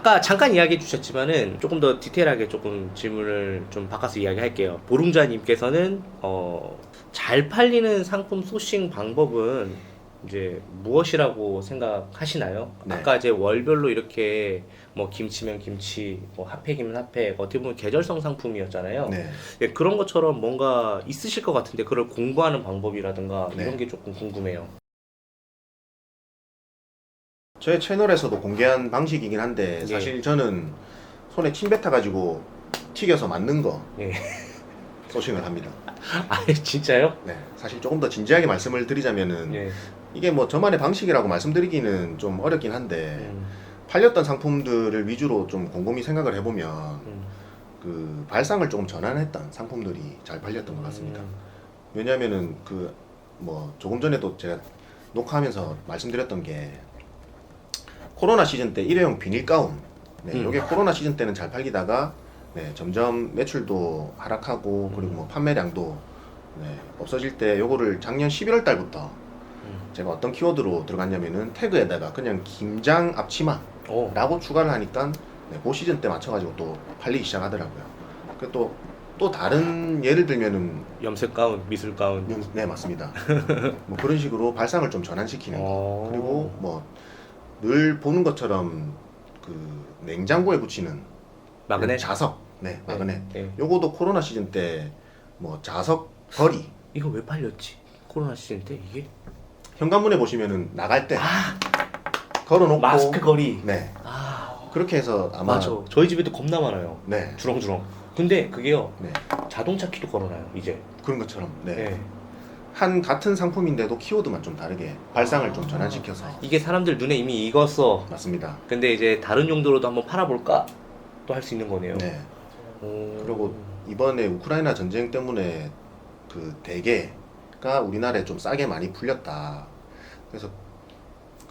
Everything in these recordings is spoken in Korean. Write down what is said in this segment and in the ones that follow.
아까 잠깐 이야기해 주셨지만은 조금 더 디테일하게 조금 질문을 좀 바꿔서 이야기할게요. 보름자님께서는 잘 팔리는 상품 소싱 방법은 이제 무엇이라고 생각하시나요? 네. 아까 이제 월별로 이렇게 뭐 김치면 김치, 뭐 핫팩이면 핫팩, 어떻게 보면 계절성 상품이었잖아요. 네. 예, 그런 것처럼 뭔가 있으실 것 같은데 그걸 공부하는 방법이라든가 네. 이런 게 조금 궁금해요. 저의 채널에서도 공개한 방식이긴 한데 사실 저는 손에 침 뱉어가지고 튀겨서 만든 거 예. 소싱을 합니다. 아 진짜요? 네, 사실 조금 더 진지하게 말씀을 드리자면은 예. 이게 뭐 저만의 방식이라고 말씀드리기는 좀 어렵긴 한데 음, 팔렸던 상품들을 위주로 좀 곰곰이 생각을 해보면 음, 그 발상을 조금 전환했던 상품들이 잘 팔렸던 것 같습니다. 왜냐하면은 그 뭐 조금 전에도 제가 녹화하면서 말씀드렸던 게 코로나 시즌 때 일회용 비닐 가운, 네, 이게 코로나 시즌 때는 잘 팔리다가 네, 점점 매출도 하락하고 그리고 뭐 판매량도 네, 없어질 때 요거를 작년 11월 달부터 제가 어떤 키워드로 들어갔냐면은 태그에다가 그냥 김장 앞치마라고 추가를 하니까 네, 그 시즌 때 맞춰가지고 또 팔리기 시작하더라고요. 그 또 다른 예를 들면은 염색 가운, 미술 가운. 네 맞습니다. 뭐 그런 식으로 발상을 좀 전환시키는 거. 그리고 뭐 늘 보는 것처럼 그 냉장고에 붙이는 마그넷? 자석, 네 마그넷. 네. 요거도 코로나 시즌 때 뭐 자석 거리 이거 왜 팔렸지? 코로나 시즌 때 이게? 현관문에 보시면은 나갈 때 걸어놓고 마스크 거리. 네 아 그렇게 해서 아마 맞아. 저희 집에도 겁나 많아요. 네, 주렁주렁. 근데 그게요. 네 자동차 키도 걸어놔요 이제. 그런 것처럼 네. 네. 한 같은 상품인데도 키워드만 좀 다르게 발상을 좀 전환시켜서 이게 사람들 눈에 이미 익었어. 맞습니다. 근데 이제 다른 용도로도 한번 팔아볼까? 또 할 수 있는 거네요. 네. 오. 그리고 이번에 우크라이나 전쟁 때문에 그 대게가 우리나라에 좀 싸게 많이 풀렸다. 그래서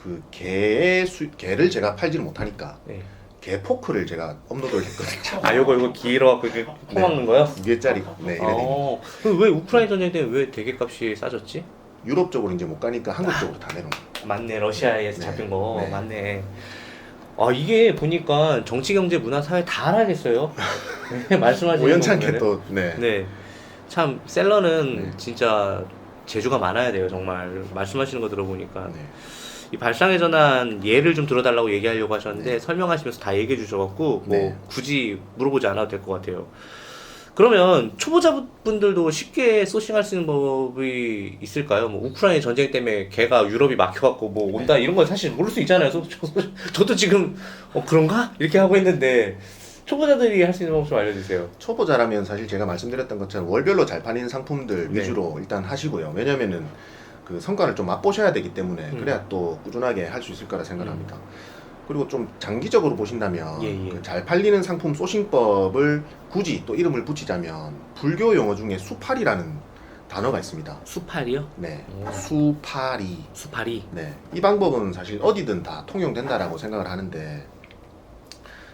그 게를 제가 팔지를 못하니까 네. 게 포크를 제가 업로드를 했거든요. 아 요거 길어갖고 이렇게 코 막는 거요? 2개짜리. 네, 이래 되게. 그럼 왜 우크라이나 전쟁 때 왜 대게값이 싸졌지? 유럽 쪽으로 이제 못 가니까 한국 쪽으로 다 내려온 거예요. 맞네, 러시아에서 네. 잡힌 거. 네. 맞네. 아 이게 보니까 정치, 경제, 문화, 사회 다 알아야겠어요. 네, 말씀하시는 우연찮게 거 보면은. 또 네. 네. 참 셀러는 네. 진짜 재주가 많아야 돼요, 정말. 말씀하시는 거 들어보니까. 네. 이 발상의 전환 예를 좀 들어달라고 얘기하려고 하셨는데 네. 설명하시면서 다 얘기해 주셔갖고 뭐 네. 굳이 물어보지 않아도 될 것 같아요. 그러면 초보자분들도 쉽게 소싱할 수 있는 법이 있을까요? 뭐 우크라이나 전쟁 때문에 걔가 유럽이 막혀갖고 뭐 온다 이런 건 사실 모를 수 있잖아요. 저도 지금 그런가? 이렇게 하고 있는데 초보자들이 할 수 있는 방법 좀 알려주세요. 초보자라면 사실 제가 말씀드렸던 것처럼 월별로 잘 팔리는 상품들 네. 위주로 일단 하시고요. 왜냐면은 그 성과를 좀 맛보셔야 되기 때문에 그래야 또 꾸준하게 할 수 있을 거라 생각합니다. 그리고 좀 장기적으로 보신다면 예. 그 잘 팔리는 상품 소싱법을 굳이 또 이름을 붙이자면 불교 용어 중에 수팔이라는 단어가 있습니다. 수팔이요? 네, 오. 수팔이. 수팔이. 네, 이 방법은 사실 어디든 다 통용된다라고 생각을 하는데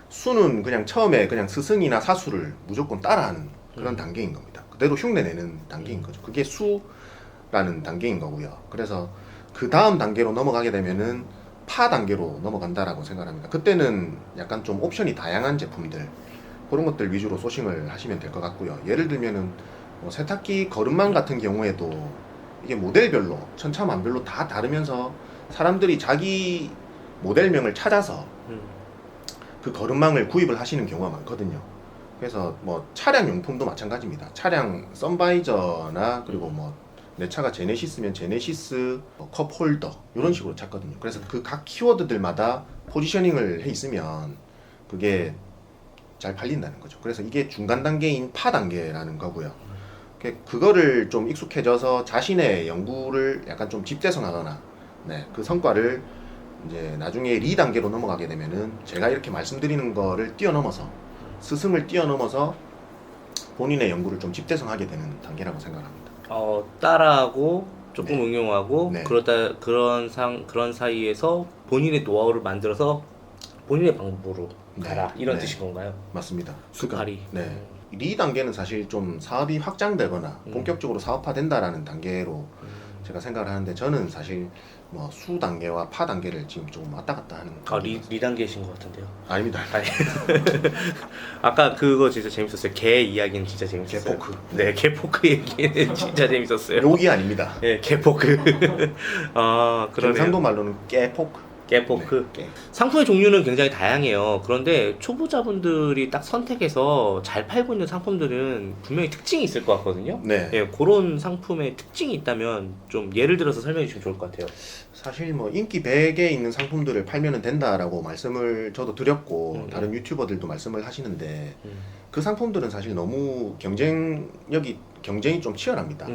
수는 그냥 처음에 그냥 스승이나 사수를 무조건 따라하는 그런 단계인 겁니다. 그대로 흉내내는 단계인 거죠. 그게 수라는 단계인 거고요. 그래서 그 다음 단계로 넘어가게 되면은 파 단계로 넘어간다라고 생각합니다. 그때는 약간 좀 옵션이 다양한 제품들 그런 것들 위주로 소싱을 하시면 될 것 같고요. 예를 들면은 뭐 세탁기 거름망 같은 경우에도 이게 모델별로 천차만별로 다 다르면서 사람들이 자기 모델명을 찾아서 그 거름망을 구입을 하시는 경우가 많거든요. 그래서 뭐 차량 용품도 마찬가지입니다. 차량 선바이저나 그리고 뭐 내 차가 제네시스면 제네시스 컵 홀더 이런 식으로 찾거든요. 그래서 그 각 키워드들마다 포지셔닝을 해 있으면 그게 잘 팔린다는 거죠. 그래서 이게 중간 단계인 파 단계라는 거고요. 그거를 좀 익숙해져서 자신의 연구를 약간 좀 집대성하거나 네, 그 성과를 이제 나중에 리 단계로 넘어가게 되면은 제가 이렇게 말씀드리는 거를 뛰어넘어서 스승을 뛰어넘어서 본인의 연구를 좀 집대성하게 되는 단계라고 생각합니다. 따라하고 조금 네. 응용하고 네. 그런 사이에서 본인의 노하우를 만들어서 본인의 방법으로 네. 가라 이런 네. 뜻인 건가요? 맞습니다. 수팔이. 네. 리 단계는 사실 좀 사업이 확장되거나 본격적으로 사업화된다라는 단계로 제가 생각을 하는데 저는 사실 뭐 수 단계와 파 단계를 지금 조금 왔다 갔다 하는 리단계신 것 같은데요. 아닙니다. 아니 아까 그거 진짜 재밌었어요. 개 이야기는 진짜 재밌었어요. 개포크. 네, 개포크 얘기는 진짜 재밌었어요. 욕이 아닙니다. 네, 개포크. 아, 그러네요. 경상도 말로는 깨포크. 깨포크. 네, 깨. 상품의 종류는 굉장히 다양해요. 그런데 초보자분들이 딱 선택해서 잘 팔고 있는 상품들은 분명히 특징이 있을 것 같거든요. 네. 예, 그런 상품의 특징이 있다면 좀 예를 들어서 설명해 주시면 좋을 것 같아요. 사실 뭐 인기 100에 있는 상품들을 팔면 된다라고 말씀을 저도 드렸고 다른 유튜버들도 말씀을 하시는데 그 상품들은 사실 너무 경쟁이 좀 치열합니다.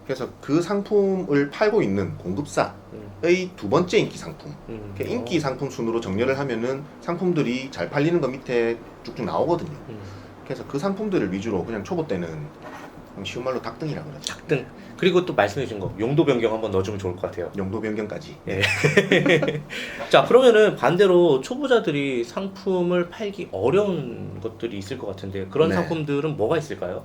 그래서 그 상품을 팔고 있는 공급사의 두 번째 인기 상품, 인기 상품 순으로 정렬을 하면은 상품들이 잘 팔리는 거 밑에 쭉쭉 나오거든요. 그래서 그 상품들을 위주로 그냥 초보 때는 쉬운 말로 닭등이라고 그러죠. 닭등. 그리고 또 말씀해 주신 거 용도 변경 한번 넣어주면 좋을 것 같아요. 용도 변경까지. 예. 자, 그러면은 반대로 초보자들이 상품을 팔기 어려운 것들이 있을 것 같은데 그런 네. 상품들은 뭐가 있을까요?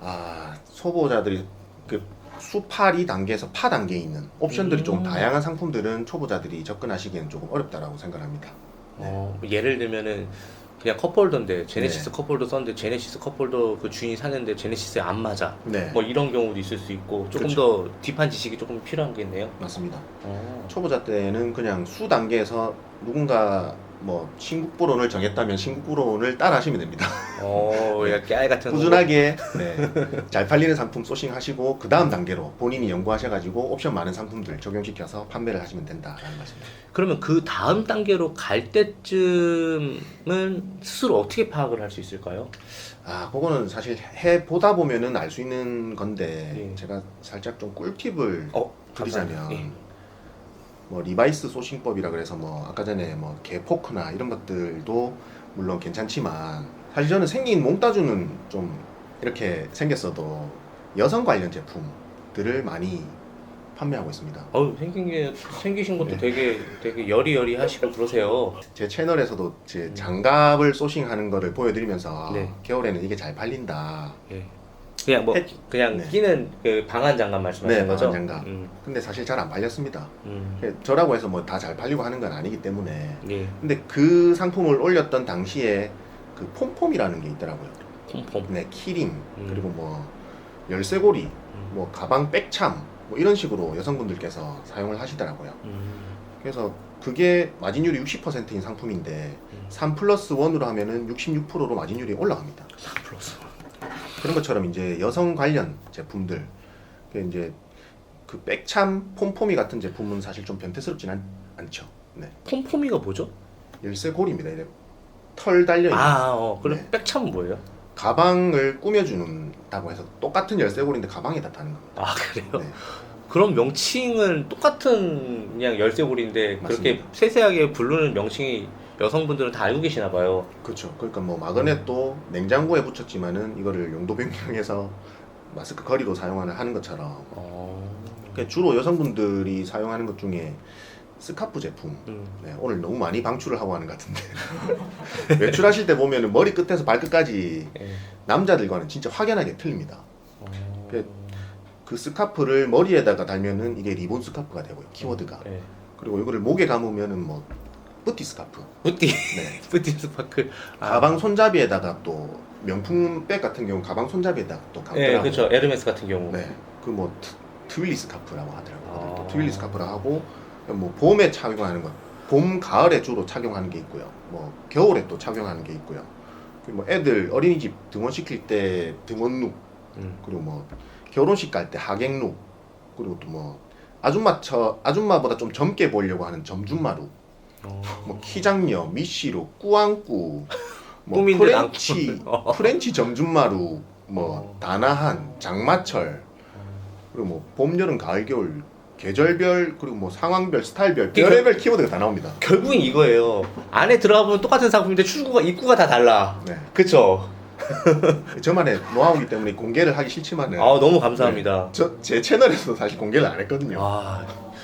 아, 초보자들이 그 수파리 단계에서 파 단계에 있는 옵션들이 조금 다양한 상품들은 초보자들이 접근하시기에는 조금 어렵다라고 생각합니다. 예를 들면은 그냥 컵홀더인데 제네시스 네. 컵홀더 썼는데 제네시스 컵홀더 그 주인이 사는데 제네시스에 안 맞아. 네, 뭐 이런 경우도 있을 수 있고 조금 그렇죠. 더 딥한 지식이 조금 필요한 게 있네요. 맞습니다. 초보자 때는 그냥 수 단계에서 누군가 뭐 신국보론을 정했다면 신국보론을 따라 하시면 됩니다. 야, 깨알 같은 꾸준하게 잘 팔리는 상품 소싱하시고 그 다음 단계로 본인이 연구하셔가지고 옵션 많은 상품들 적용시켜서 판매를 하시면 된다라는 말씀입니다. 그러면 그 다음 단계로 갈 때쯤은 스스로 어떻게 파악을 할 수 있을까요? 아, 그거는 사실 해보다 보면은 알 수 있는 건데 예. 제가 살짝 좀 꿀팁을 드리자면 감사합니다. 예. 뭐 리바이스 소싱법이라 그래서 뭐 아까 전에 뭐 개포크나 이런 것들도 물론 괜찮지만 사실 저는 생긴 몽따주는 좀 이렇게 생겼어도 여성 관련 제품들을 많이 판매하고 있습니다. 생기신 것도 네. 되게 여리여리하시고 그러세요. 제 채널에서도 제 장갑을 소싱하는 거를 보여드리면서 네. 겨울에는 이게 잘 팔린다. 예. 그냥 네. 끼는 그 방한 장갑 말씀하시는 네, 거죠? 방한 장갑. 근데 사실 잘 안 팔렸습니다. 음. 저라고 해서 뭐 다 잘 팔리고 하는 건 아니기 때문에. 예. 근데 그 상품을 올렸던 당시에 그 폼폼이라는 게 있더라고요. 폼폼. 네, 키링 그리고 뭐 열쇠고리, 뭐 가방 백참 뭐 이런 식으로 여성분들께서 사용을 하시더라고요. 그래서 그게 마진율이 60%인 상품인데 3+1으로 하면은 66%로 마진율이 올라갑니다. 3+1. 그런 것처럼 이제 여성 관련 제품들, 이제 그 백참 폼폼이 같은 제품은 사실 좀 변태스럽진 않죠. 네. 폼폼이가 뭐죠? 열쇠고리입니다. 이제 털 달려 있는. 그럼 네. 백참은 뭐예요? 가방을 꾸며주는다고 해서 똑같은 열쇠고리인데 가방에다 다는 겁니다. 아, 그래요? 네. 그럼 명칭은 똑같은 그냥 열쇠고리인데 그렇게 맞습니다. 세세하게 부르는 명칭이 여성분들은 다 알고 계시나 봐요. 그렇죠. 그러니까 뭐 마그넷도 냉장고에 붙였지만은 이거를 용도 변경해서 마스크 거리로 하는 것처럼 그러니까 주로 여성분들이 사용하는 것 중에 스카프 제품. 네, 오늘 너무 많이 방출을 하고 하는 것 같은데 외출하실 때 보면은 머리 끝에서 발끝까지 예. 남자들과는 진짜 확연하게 틀립니다. 그 스카프를 머리에다가 달면은 이게 리본 스카프가 되고요. 키워드가. 예. 그리고 이거를 목에 감으면은 뭐 뿌띠 스카프. 뿌띠 네. 뿌띠 스파크. 가방 손잡이에다가 또 명품백 같은 경우 가방 손잡이에다가 또 예, 감더라고요. 그렇죠. 에르메스 같은 경우. 네, 그 뭐 트윌리 스카프라고 하더라고요. 아. 트윌리 스카프라 하고 뭐 봄에 착용하는 것, 봄 가을에 주로 착용하는 게 있고요. 뭐 겨울에 또 착용하는 게 있고요. 그리고 뭐 애들 어린이집 등원 시킬 때 등원룩, 그리고 뭐 결혼식 갈 때 하객룩, 그리고 또 뭐 아줌마보다 좀 젊게 보이려고 하는 점준마룩, 뭐 키장녀, 미시룩, 꾸안꾸, 뭐 꾸민데 프렌치 점준마룩, 뭐 다나한, 장마철, 그리고 뭐 봄, 여름, 가을, 겨울 계절별, 그리고 뭐 상황별, 스타일별, 별의별 키워드가 다 나옵니다. 결국엔 이거예요. 안에 들어가 보면 똑같은 상품인데 입구가 다 달라. 네. 그쵸? 저만의 노하우이기 때문에 공개를 하기 싫지만은 너무 감사합니다. 제 채널에서도 사실 공개를 안 했거든요.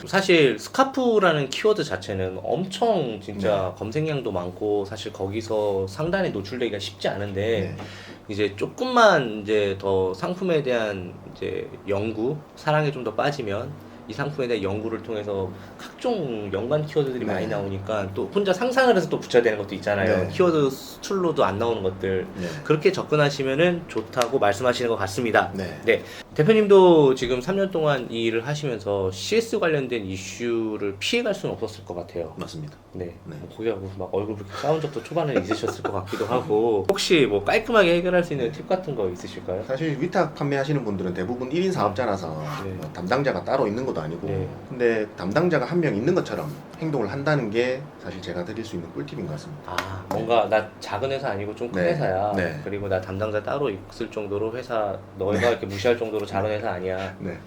사실 스카프라는 키워드 자체는 엄청 진짜 검색량도 많고 사실 거기서 상단에 노출되기가 쉽지 않은데 네. 이제 조금만 이제 더 상품에 대한 이제 연구, 사랑에 좀 더 빠지면 이 상품에 대한 연구를 통해서 각종 연관 키워드들이 네. 많이 나오니까 또 혼자 상상을 해서 또 붙여야 되는 것도 있잖아요. 네. 키워드 수출로도 안 나오는 것들. 네. 그렇게 접근하시면은 좋다고 말씀하시는 것 같습니다. 네. 대표님도 지금 3년 동안 이 일을 하시면서 CS 관련된 이슈를 피해갈 수는 없었을 것 같아요. 맞습니다. 네. 네. 뭐 거기하고 막 얼굴 그렇게 싸운 적도 초반에 있으셨을 것 같기도 하고 혹시 뭐 깔끔하게 해결할 수 있는 팁 같은 거 있으실까요? 사실 위탁 판매하시는 분들은 대부분 1인 사업자라서 네. 뭐 담당자가 따로 있는 것도 아니고 네. 근데 담당자가 한 명 있는 것처럼 행동을 한다는 게 사실 제가 드릴 수 있는 꿀팁인 것 같습니다. 아 뭔가 나 작은 회사 아니고 좀 큰 네. 회사야. 네. 그리고 나 담당자 따로 있을 정도로 회사 너희가 이렇게 무시할 정도로 작은 회사 아니야. 네.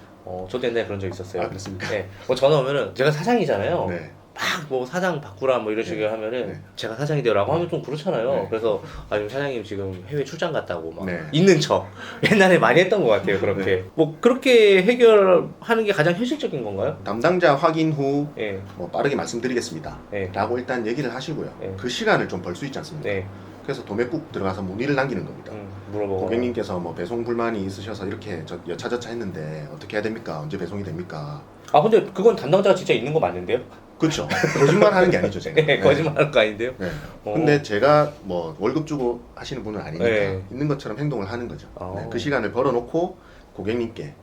저도 옛날에 그런 적 있었어요. 아, 그렇습니까? 네. 전화 오면은 제가 사장이잖아요. 네. 막 뭐 사장 바꾸라 뭐 이런 식으로 하면은 네. 제가 사장이 되라고 하면 좀 그렇잖아요. 네. 그래서 지금 사장님 지금 해외 출장 갔다고 막 네. 있는 척 옛날에 많이 했던 것 같아요. 그렇게 네. 뭐 그렇게 해결하는 게 가장 현실적인 건가요? 담당자 확인 후 예, 뭐 빠르게 말씀드리겠습니다. 네. 라고 일단 얘기를 하시고요. 네. 그 시간을 좀 벌 수 있지 않습니까? 네, 그래서 도매국 들어가서 문의를 남기는 겁니다. 물어보고 고객님께서 뭐 배송 불만이 있으셔서 이렇게 여차저차 했는데 어떻게 해야 됩니까? 언제 배송이 됩니까? 아 근데 그건 담당자가 진짜 있는 거 맞는데요? 그렇죠. 거짓말 하는 게 아니죠, 제가. 네, 거짓말하는 거 아닌데요? 네. 어. 근데 제가 뭐 월급 주고 하시는 분은 아니니까 네. 있는 것처럼 행동을 하는 거죠. 어. 네, 그 시간을 벌어놓고 고객님께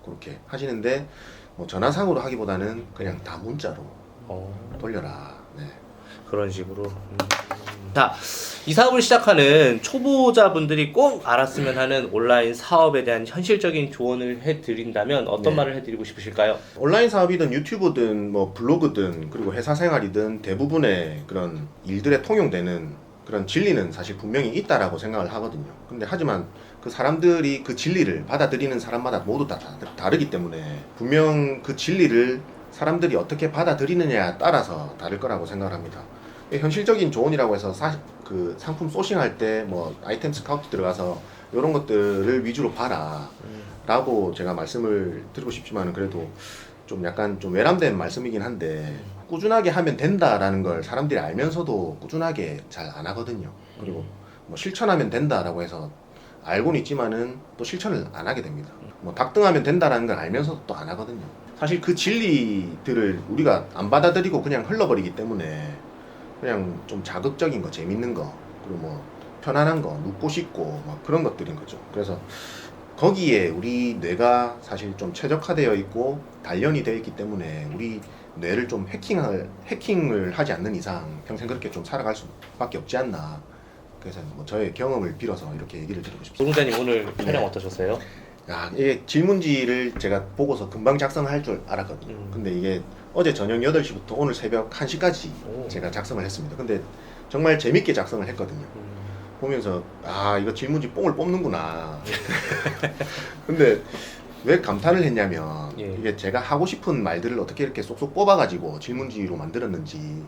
그렇게 하시는데 뭐 전화상으로 하기보다는 그냥 다 문자로 돌려라. 네. 그런 식으로. 자, 이 사업을 시작하는 초보자분들이 꼭 알았으면 하는 온라인 사업에 대한 현실적인 조언을 해드린다면 어떤 네. 말을 해드리고 싶으실까요? 온라인 사업이든 유튜브든 뭐 블로그든 그리고 회사 생활이든 대부분의 그런 일들에 통용되는 그런 진리는 사실 분명히 있다라고 생각을 하거든요. 근데 하지만 그 사람들이 그 진리를 받아들이는 사람마다 모두 다 다르기 때문에 분명 그 진리를 사람들이 어떻게 받아들이느냐에 따라서 다를 거라고 생각을 합니다. 현실적인 조언이라고 해서 그 상품 소싱할 때 뭐 아이템 스카우트 들어가서 이런 것들을 위주로 봐라 라고 제가 말씀을 드리고 싶지만 그래도 좀 약간 좀 외람된 말씀이긴 한데 꾸준하게 하면 된다라는 걸 사람들이 알면서도 꾸준하게 잘 안 하거든요. 그리고 뭐 실천하면 된다라고 해서 알고는 있지만은 또 실천을 안 하게 됩니다. 뭐 닭등하면 된다라는 걸 알면서도 또 안 하거든요. 사실 그 진리들을 우리가 안 받아들이고 그냥 흘러버리기 때문에 그냥 좀 자극적인 거, 재밌는 거, 그리고 뭐 편안한 거, 눕고 싶고 막 그런 것들인 거죠. 그래서 거기에 우리 뇌가 사실 좀 최적화되어 있고 단련이 되어 있기 때문에 우리 뇌를 좀 해킹을 하지 않는 이상 평생 그렇게 좀 살아갈 수밖에 없지 않나. 그래서 뭐 저의 경험을 빌어서 이렇게 얘기를 드리고 싶습니다. 노동자님 오늘 촬영 어떠셨어요? 야, 이게 질문지를 제가 보고서 금방 작성할 줄 알았거든요. 근데 이게 어제 저녁 8시부터 오늘 새벽 1시까지 오. 제가 작성을 했습니다. 근데 정말 재밌게 작성을 했거든요. 보면서 아 이거 질문지 뽕을 뽑는구나. 근데 왜 감탄을 했냐면 예. 이게 제가 하고 싶은 말들을 어떻게 이렇게 쏙쏙 뽑아가지고 질문지로 만들었는지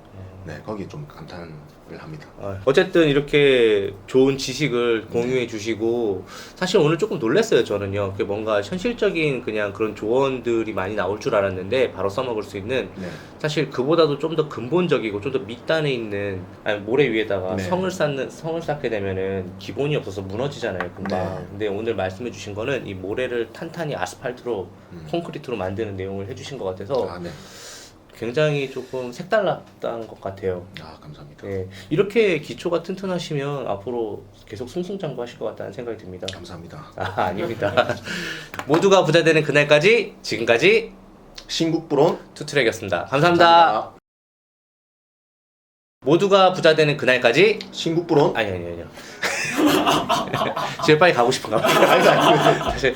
네, 거기에 좀 감탄을 합니다. 어쨌든 이렇게 좋은 지식을 공유해 주시고 사실 오늘 조금 놀랐어요. 저는요. 그게 뭔가 현실적인 그냥 그런 조언들이 많이 나올 줄 알았는데 바로 써먹을 수 있는 네. 사실 그보다도 좀 더 근본적이고 좀 더 밑단에 있는 아니 모래 위에다가 네. 성을 쌓게 되면은 기본이 없어서 무너지잖아요 금방. 네. 근데 오늘 말씀해 주신 거는 이 모래를 탄탄히 아스팔트로 콘크리트로 만드는 내용을 해주신 것 같아서 아, 네. 굉장히 조금 색달랐던 것 같아요. 아, 감사합니다. 네, 이렇게 기초가 튼튼하시면 앞으로 계속 승승장구하실 것 같다는 생각이 듭니다. 감사합니다. 아닙니다. 모두가 부자 되는 그날까지 지금까지 신국부론 투트랙이었습니다. 감사합니다. 모두가 부자 되는 그날까지 신국부론 아니요. 집에 빨리 가고 싶은가 봐요. 아니, 사실